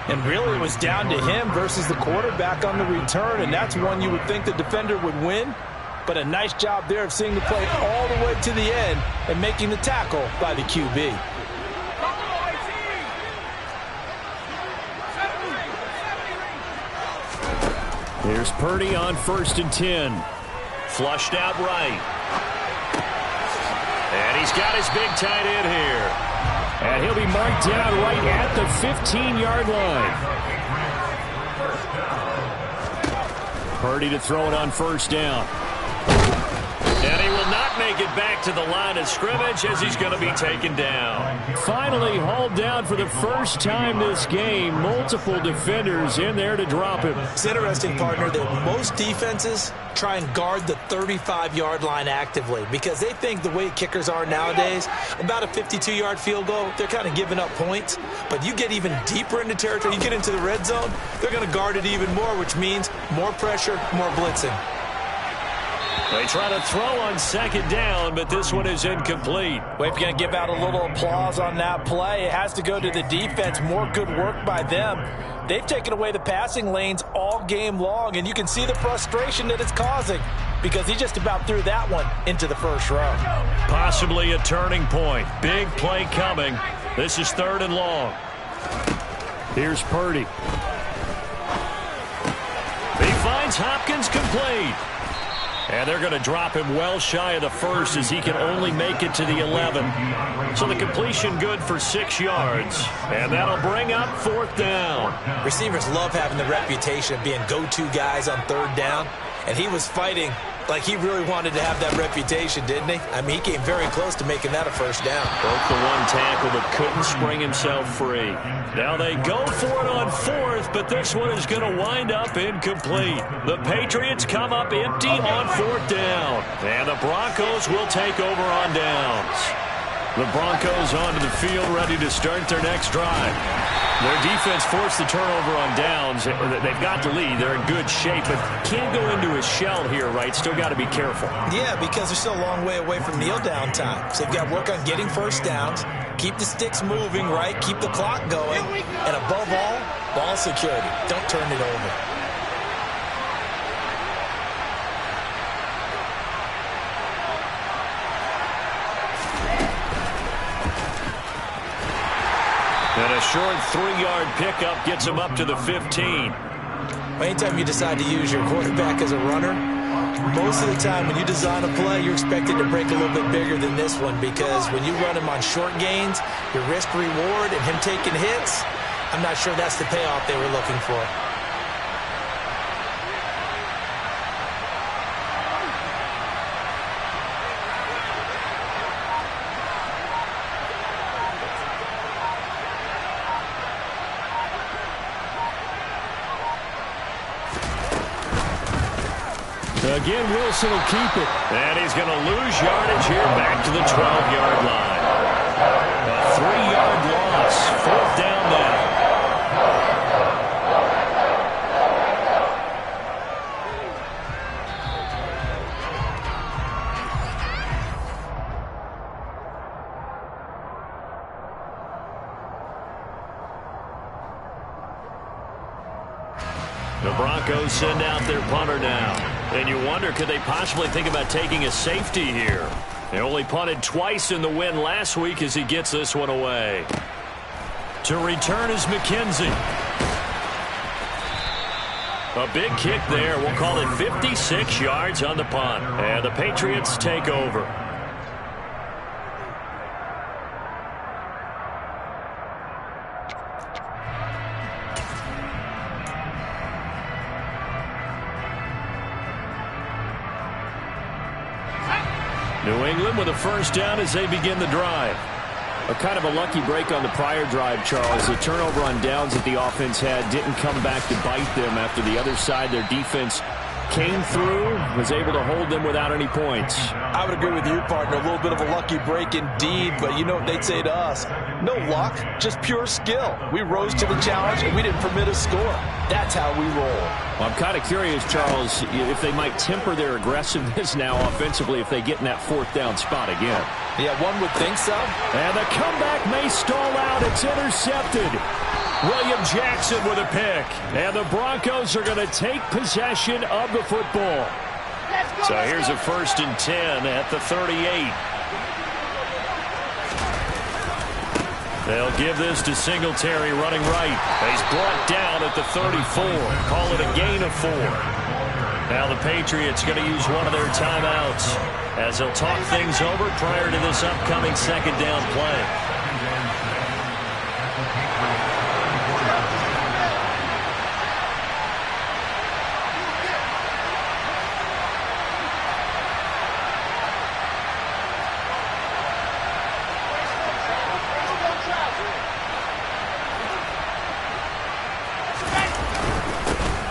And really, it was down to him versus the quarterback on the return, and that's one you would think the defender would win. But a nice job there of seeing the play all the way to the end and making the tackle by the QB. Here's Purdy on 1st and 10. Flushed out right. And he's got his big tight end here. And he'll be marked down right at the 15-yard line. Purdy to throw it on 1st down. And he will not make it back to the line of scrimmage as he's going to be taken down. Finally hauled down for the first time this game. Multiple defenders in there to drop him. It's interesting, partner, that most defenses try and guard the 35-yard line actively because they think the way kickers are nowadays, about a 52-yard field goal, they're kind of giving up points. But you get even deeper into territory, you get into the red zone, they're going to guard it even more, which means more pressure, more blitzing. They try to throw on 2nd down, but this one is incomplete. Well, if you're going to give out a little applause on that play, it has to go to the defense. More good work by them. They've taken away the passing lanes all game long, and you can see the frustration that it's causing because he just about threw that one into the first row. Possibly a turning point. Big play coming. This is 3rd and long. Here's Purdy. He finds Hopkins complete. And they're going to drop him well shy of the 1st as he can only make it to the 11. So the completion good for 6 yards. And that'll bring up 4th down. Receivers love having the reputation of being go-to guys on 3rd down. And he was fighting like he really wanted to have that reputation, didn't he? I mean, he came very close to making that a 1st down. Broke the one tackle but couldn't spring himself free. Now they go for it on 4th, but this one is going to wind up incomplete. The Patriots come up empty on 4th down. And the Broncos will take over on downs. The Broncos onto the field ready to start their next drive. Their defense forced the turnover on downs. They've got the lead. They're in good shape, but can't go into a shell here, right? Still got to be careful. Yeah, because they're still a long way away from kneel down time. So they've got to work on getting 1st downs, keep the sticks moving, right? Keep the clock going. And above all, ball security. Don't turn it over. And a short 3-yard pickup gets him up to the 15. Anytime you decide to use your quarterback as a runner, most of the time when you design a play, you're expected to break a little bit bigger than this one because when you run him on short gains, your risk-reward and him taking hits, I'm not sure that's the payoff they were looking for. Again, Wilson will keep it. And he's going to lose yardage here back to the 12-yard line. A 3-yard loss. 4th down now. The Broncos send out their punter now. And you wonder, could they possibly think about taking a safety here? They only punted twice in the win last week as he gets this one away. To return is McKenzie. A big kick there. We'll call it 56 yards on the punt. And the Patriots take over. New England with a 1st down as they begin the drive. A kind of a lucky break on the prior drive, Charles. The turnover on downs that the offense had didn't come back to bite them after the other side. Their defense came through, was able to hold them without any points. I would agree with you, partner. A little bit of a lucky break indeed, but you know what they'd say to us? No luck, just pure skill. We rose to the challenge, and we didn't permit a score. That's how we roll. Well, I'm kind of curious, Charles, if they might temper their aggressiveness now offensively if they get in that 4th down spot again. Yeah, one would think so. And the comeback may stall out. It's intercepted. William Jackson with a pick. And the Broncos are going to take possession of the football. So here's a 1st and 10 at the 38. They'll give this to Singletary running right. He's brought down at the 34. Call it a gain of 4. Now the Patriots going to use one of their timeouts as they'll talk things over prior to this upcoming 2nd down play.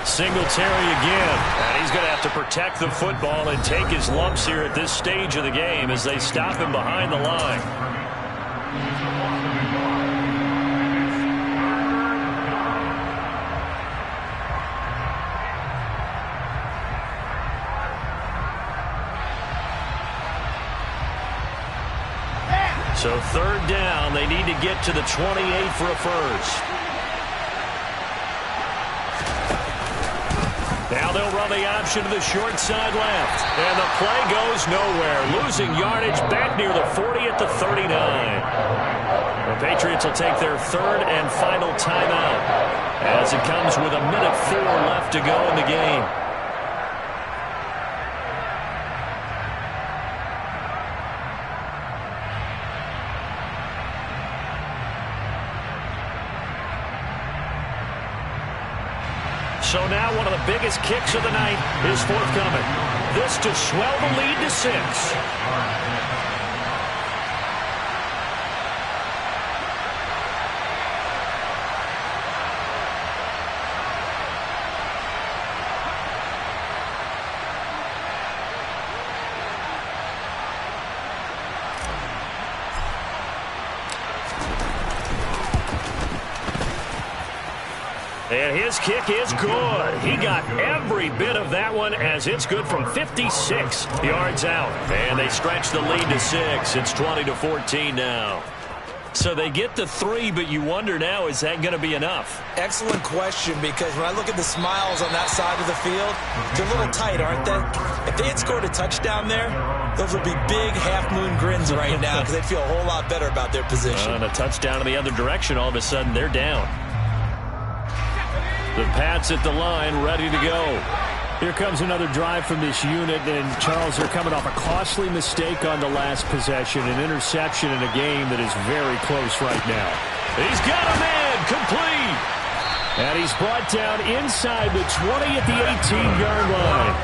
Singletary again, and he's going to have to protect the football and take his lumps here at this stage of the game as they stop him behind the line. So 3rd down, they need to get to the 28 for a first. Now they'll run the option to the short side left. And the play goes nowhere. Losing yardage back near the 40 at the 39. The Patriots will take their 3rd and final timeout as it comes with 1:04 left to go in the game. So now one of the biggest kicks of the night is forthcoming. This to swell the lead to 6. And his kick is good. He got every bit of that one as it's good from 56 yards out. And they stretch the lead to 6. It's 20-14 now. So they get the 3, but you wonder now, is that going to be enough? Excellent question, because when I look at the smiles on that side of the field, they're a little tight, aren't they? If they had scored a touchdown there, those would be big half-moon grins right now because they'd feel a whole lot better about their position. And a touchdown in the other direction, all of a sudden they're down. The Pats at the line, ready to go. Here comes another drive from this unit, and Charles, they're coming off a costly mistake on the last possession, an interception in a game that is very close right now. He's got a man, complete. And he's brought down inside the 20 at the 18-yard line.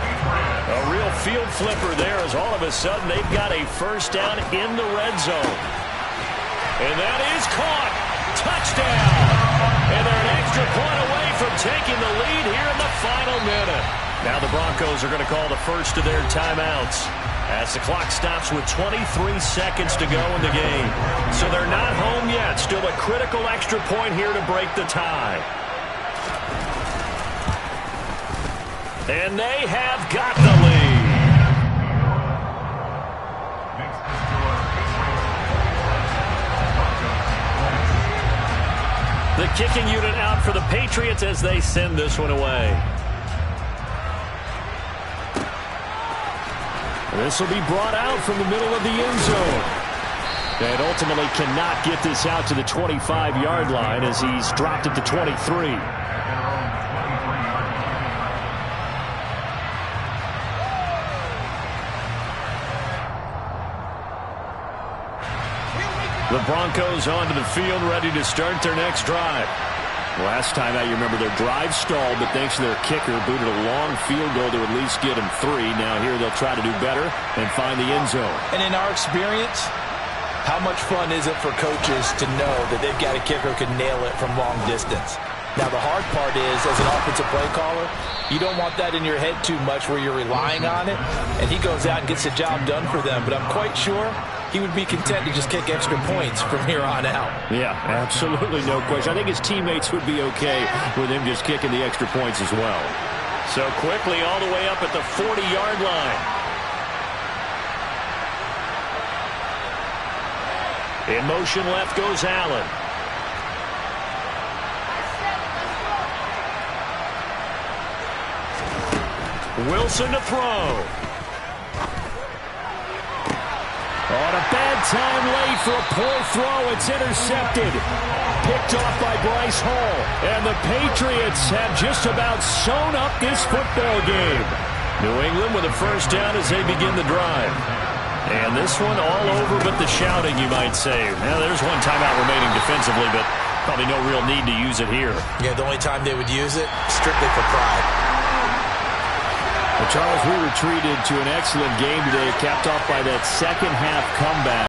A real field flipper there as all of a sudden they've got a 1st down in the red zone. And that is caught. Touchdown. And they're an extra point away from taking the lead here in the final minute. Now the Broncos are going to call the first of their timeouts as the clock stops with 23 seconds to go in the game. So they're not home yet. Still a critical extra point here to break the tie. And they have got the lead. The kicking unit out for the Patriots as they send this one away. This will be brought out from the middle of the end zone. And ultimately cannot get this out to the 25-yard line as he's dropped at the 23. The Broncos onto the field, ready to start their next drive. Last time out, you remember their drive stalled, but thanks to their kicker, booted a long field goal to at least get them 3. Now here they'll try to do better and find the end zone. And in our experience, how much fun is it for coaches to know that they've got a kicker who can nail it from long distance? Now, the hard part is, as an offensive play caller, you don't want that in your head too much where you're relying on it, and he goes out and gets the job done for them. But I'm quite sure he would be content to just kick extra points from here on out. Yeah, absolutely no question. I think his teammates would be okay with him just kicking the extra points as well. So quickly all the way up at the 40-yard line. In motion left goes Allen. Wilson to throw. On a bad time late for a poor throw. It's intercepted. Picked off by Bryce Hall. And the Patriots have just about sewn up this football game. New England with a first down as they begin the drive. And this one all over but the shouting, you might say. Now, there's one timeout remaining defensively, but probably no real need to use it here. Yeah, the only time they would use it, strictly for pride. Well, Charles, we retreated to an excellent game today, capped off by that second half comeback.